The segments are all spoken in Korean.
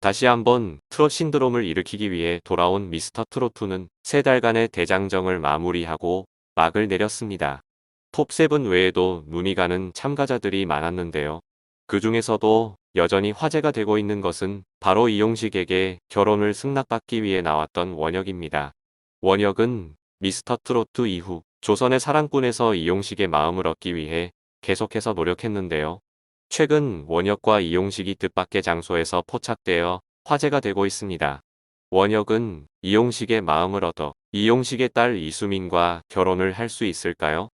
다시 한번 트롯 신드롬을 일으키기 위해 돌아온 미스터 트롯2는 3달간의 대장정을 마무리하고 막을 내렸습니다. 톱7 외에도 눈이 가는 참가자들이 많았는데요. 그 중에서도 여전히 화제가 되고 있는 것은 바로 이용식에게 결혼을 승낙받기 위해 나왔던 원혁입니다. 원혁은 미스터 트롯2 이후 조선의 사랑꾼에서 이용식의 마음을 얻기 위해 계속해서 노력했는데요. 최근 원혁과 이용식이 뜻밖의 장소에서 포착되어 화제가 되고 있습니다. 원혁은 이용식의 마음을 얻어 이용식의 딸 이수민과 결혼을 할 수 있을까요?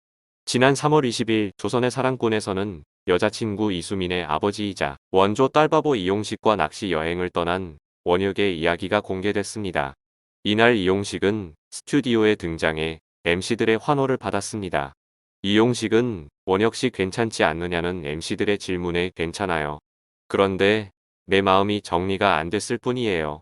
지난 3월 20일 조선의 사랑꾼에서는 여자친구 이수민의 아버지이자 원조 딸바보 이용식과 낚시 여행을 떠난 원혁의 이야기가 공개됐습니다. 이날 이용식은 스튜디오에 등장해 MC들의 환호를 받았습니다. 이용식은 원혁 씨 괜찮지 않느냐는 MC들의 질문에 괜찮아요. 그런데 내 마음이 정리가 안 됐을 뿐이에요.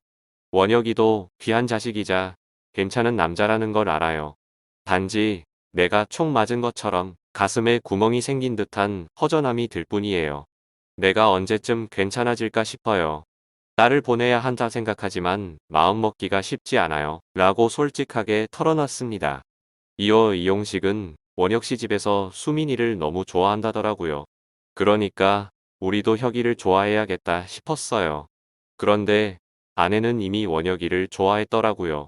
원혁이도 귀한 자식이자 괜찮은 남자라는 걸 알아요. 단지 내가 총 맞은 것처럼 가슴에 구멍이 생긴 듯한 허전함이 들 뿐이에요. 내가 언제쯤 괜찮아질까 싶어요. 딸을 보내야 한다 생각하지만 마음먹기가 쉽지 않아요. 라고 솔직하게 털어놨습니다. 이어 이용식은 원혁 씨 집에서 수민이를 너무 좋아한다더라고요. 그러니까 우리도 혁이를 좋아해야겠다 싶었어요. 그런데 아내는 이미 원혁이를 좋아했더라고요.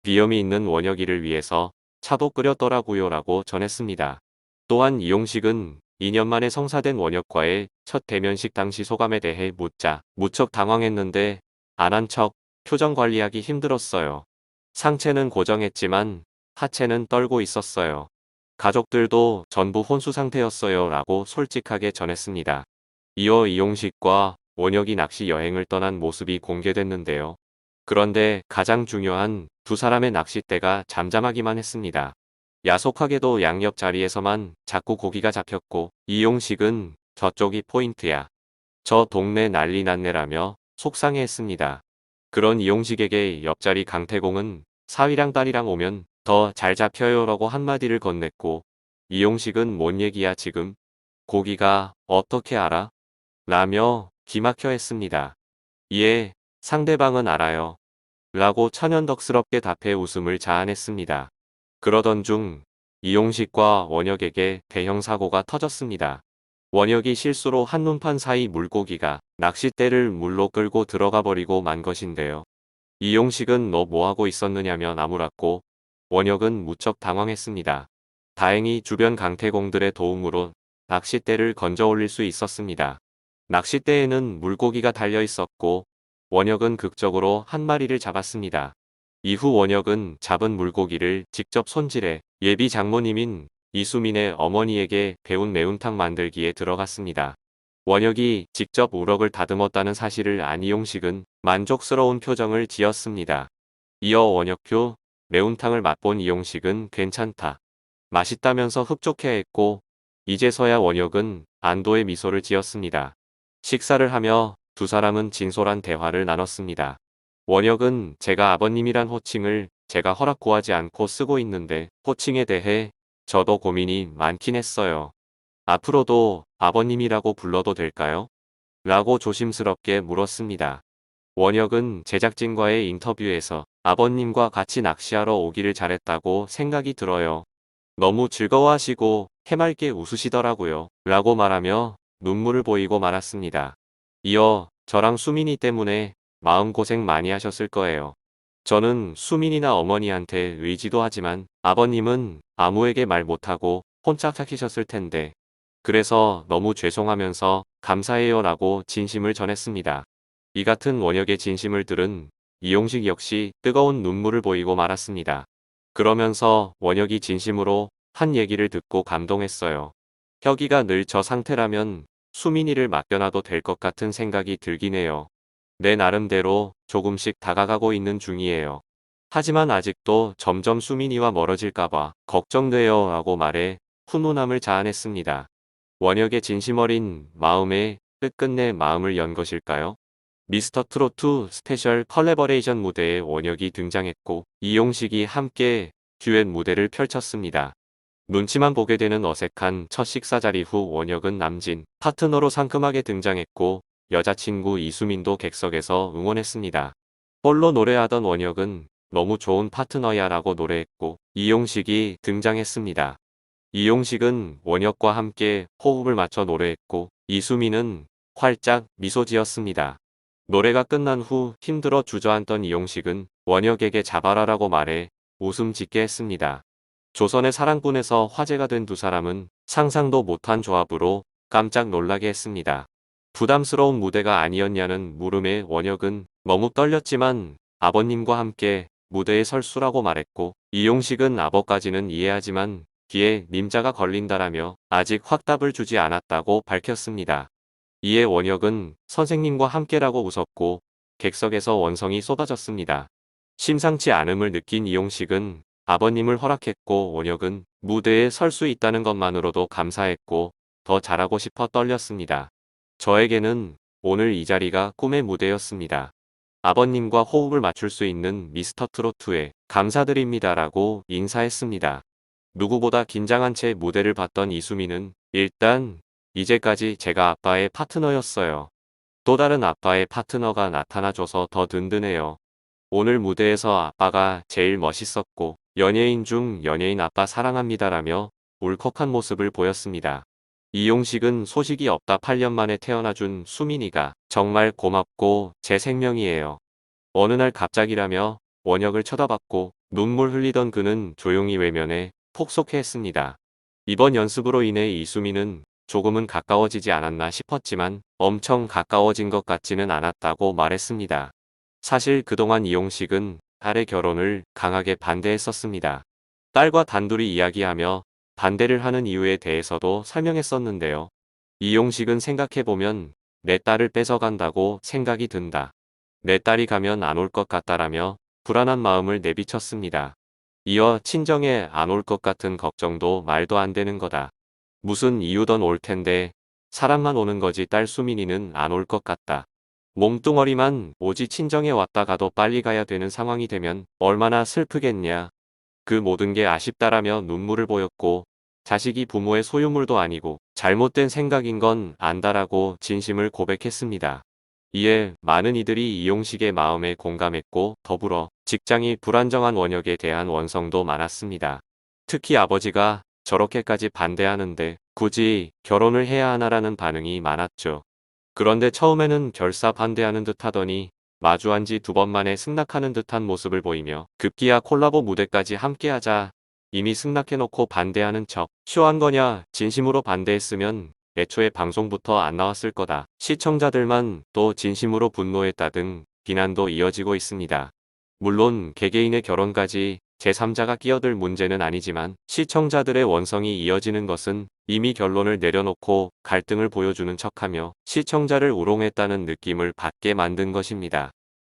비염이 있는 원혁이를 위해서 차도 끓였더라고요 라고 전했습니다. 또한 이용식은 2년 만에 성사된 원혁과의 첫 대면식 당시 소감에 대해 묻자 무척 당황했는데 안 한 척 표정 관리하기 힘들었어요. 상체는 고정했지만 하체는 떨고 있었어요. 가족들도 전부 혼수 상태였어요 라고 솔직하게 전했습니다. 이어 이용식과 원혁이 낚시 여행을 떠난 모습이 공개됐는데요. 그런데 가장 중요한 두 사람의 낚싯대가 잠잠하기만 했습니다. 야속하게도 양옆 자리에서만 자꾸 고기가 잡혔고 이용식은 저쪽이 포인트야. 저 동네 난리 났네라며 속상해했습니다. 그런 이용식에게 옆자리 강태공은 사위랑 딸이랑 오면 더 잘 잡혀요 라고 한마디를 건넸고 이용식은 뭔 얘기야 지금? 고기가 어떻게 알아? 라며 기막혀 했습니다. 이에 상대방은 알아요. 라고 천연덕스럽게 답해 웃음을 자아냈습니다. 그러던 중 이용식과 원혁에게 대형 사고가 터졌습니다. 원혁이 실수로 한눈판 사이 물고기가 낚싯대를 물로 끌고 들어가 버리고 만 것인데요. 이용식은 너 뭐하고 있었느냐며 나무랐고 원혁은 무척 당황했습니다. 다행히 주변 강태공들의 도움으로 낚싯대를 건져 올릴 수 있었습니다. 낚싯대에는 물고기가 달려 있었고 원혁은 극적으로 한 마리를 잡았습니다. 이후 원혁은 잡은 물고기를 직접 손질해 예비 장모님인 이수민의 어머니에게 배운 매운탕 만들기에 들어갔습니다. 원혁이 직접 우럭을 다듬었다는 사실을 안 이용식은 만족스러운 표정을 지었습니다. 이어 원혁표 매운탕을 맛본 이용식은 괜찮다. 맛있다면서 흡족해했고 이제서야 원혁은 안도의 미소를 지었습니다. 식사를 하며 두 사람은 진솔한 대화를 나눴습니다. 원혁은 제가 아버님이란 호칭을 제가 허락 구하지 않고 쓰고 있는데 호칭에 대해 저도 고민이 많긴 했어요. 앞으로도 아버님이라고 불러도 될까요? 라고 조심스럽게 물었습니다. 원혁은 제작진과의 인터뷰에서 아버님과 같이 낚시하러 오기를 잘했다고 생각이 들어요. 너무 즐거워하시고 해맑게 웃으시더라고요. 라고 말하며 눈물을 보이고 말았습니다. 이어 저랑 수민이 때문에 마음고생 많이 하셨을 거예요. 저는 수민이나 어머니한테 의지도 하지만 아버님은 아무에게 말 못하고 혼자 찾으셨을 텐데 그래서 너무 죄송하면서 감사해요 라고 진심을 전했습니다. 이 같은 원혁의 진심을 들은 이용식 역시 뜨거운 눈물을 보이고 말았습니다. 그러면서 원혁이 진심으로 한 얘기를 듣고 감동했어요. 혁이가 늘 저 상태라면 수민이를 맡겨놔도 될 것 같은 생각이 들긴 해요. 내 나름대로 조금씩 다가가고 있는 중이에요. 하지만 아직도 점점 수민이와 멀어질까봐 걱정돼요 라고 말해 훈훈함을 자아냈습니다. 원혁의 진심 어린 마음에 끝끝내 마음을 연 것일까요? 미스터 트롯2 스페셜 컬래버레이션 무대에 원혁이 등장했고 이용식이 함께 듀엣 무대를 펼쳤습니다. 눈치만 보게 되는 어색한 첫 식사 자리 후 원혁은 남진 파트너로 상큼하게 등장했고 여자친구 이수민도 객석에서 응원했습니다. 홀로 노래하던 원혁은 너무 좋은 파트너야 라고 노래했고 이용식이 등장했습니다. 이용식은 원혁과 함께 호흡을 맞춰 노래했고 이수민은 활짝 미소 지었습니다. 노래가 끝난 후 힘들어 주저앉던 이용식은 원혁에게 잡아라라고 말해 웃음 짓게 했습니다. 조선의 사랑꾼에서 화제가 된 두 사람은 상상도 못한 조합으로 깜짝 놀라게 했습니다. 부담스러운 무대가 아니었냐는 물음에 원혁은 너무 떨렸지만 아버님과 함께 무대에 설 수라고 말했고 이용식은 아버까지는 이해하지만 뒤에 님자가 걸린다라며 아직 확답을 주지 않았다고 밝혔습니다. 이에 원혁은 선생님과 함께라고 웃었고 객석에서 원성이 쏟아졌습니다. 심상치 않음을 느낀 이용식은 아버님을 허락했고 원혁은 무대에 설 수 있다는 것만으로도 감사했고 더 잘하고 싶어 떨렸습니다. 저에게는 오늘 이 자리가 꿈의 무대였습니다. 아버님과 호흡을 맞출 수 있는 미스터트롯2에 감사드립니다라고 인사했습니다. 누구보다 긴장한 채 무대를 봤던 이수민은 일단 이제까지 제가 아빠의 파트너였어요. 또 다른 아빠의 파트너가 나타나줘서 더 든든해요. 오늘 무대에서 아빠가 제일 멋있었고 연예인 중 연예인 아빠 사랑합니다라며 울컥한 모습을 보였습니다. 이용식은 소식이 없다 8년 만에 태어나준 수민이가 정말 고맙고 제 생명이에요. 어느 날 갑자기라며 원혁을 쳐다봤고 눈물 흘리던 그는 조용히 외면해 폭소했습니다. 이번 연습으로 인해 이수민은 조금은 가까워지지 않았나 싶었지만 엄청 가까워진 것 같지는 않았다고 말했습니다. 사실 그동안 이용식은 딸의 결혼을 강하게 반대했었습니다. 딸과 단둘이 이야기하며 반대를 하는 이유에 대해서도 설명했었는데요. 이용식은 생각해보면 내 딸을 뺏어간다고 생각이 든다. 내 딸이 가면 안 올 것 같다라며 불안한 마음을 내비쳤습니다. 이어 친정에 안 올 것 같은 걱정도 말도 안 되는 거다. 무슨 이유든 올 텐데 사람만 오는 거지 딸 수민이는 안 올 것 같다. 몸뚱어리만 오지 친정에 왔다 가도 빨리 가야 되는 상황이 되면 얼마나 슬프겠냐. 그 모든 게 아쉽다라며 눈물을 보였고 자식이 부모의 소유물도 아니고 잘못된 생각인 건 안다라고 진심을 고백했습니다. 이에 많은 이들이 이용식의 마음에 공감했고 더불어 직장이 불안정한 원혁에 대한 원성도 많았습니다. 특히 아버지가 저렇게까지 반대하는데 굳이 결혼을 해야 하나라는 반응이 많았죠. 그런데 처음에는 결사 반대하는 듯 하더니 마주한 지 2번 만에 승낙하는 듯한 모습을 보이며 급기야 콜라보 무대까지 함께하자 이미 승낙해놓고 반대하는 척 쇼한 거냐 진심으로 반대했으면 애초에 방송부터 안 나왔을 거다. 시청자들만 또 진심으로 분노했다 등 비난도 이어지고 있습니다. 물론 개개인의 결혼까지 제3자가 끼어들 문제는 아니지만 시청자들의 원성이 이어지는 것은 이미 결론을 내려놓고 갈등을 보여주는 척하며 시청자를 우롱했다는 느낌을 받게 만든 것입니다.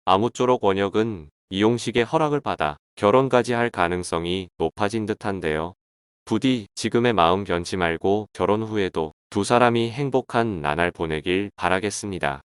아무쪼록 원혁은 이용식의 허락을 받아 결혼까지 할 가능성이 높아진 듯한데요. 부디 지금의 마음 변치 말고 결혼 후에도 두 사람이 행복한 나날 보내길 바라겠습니다.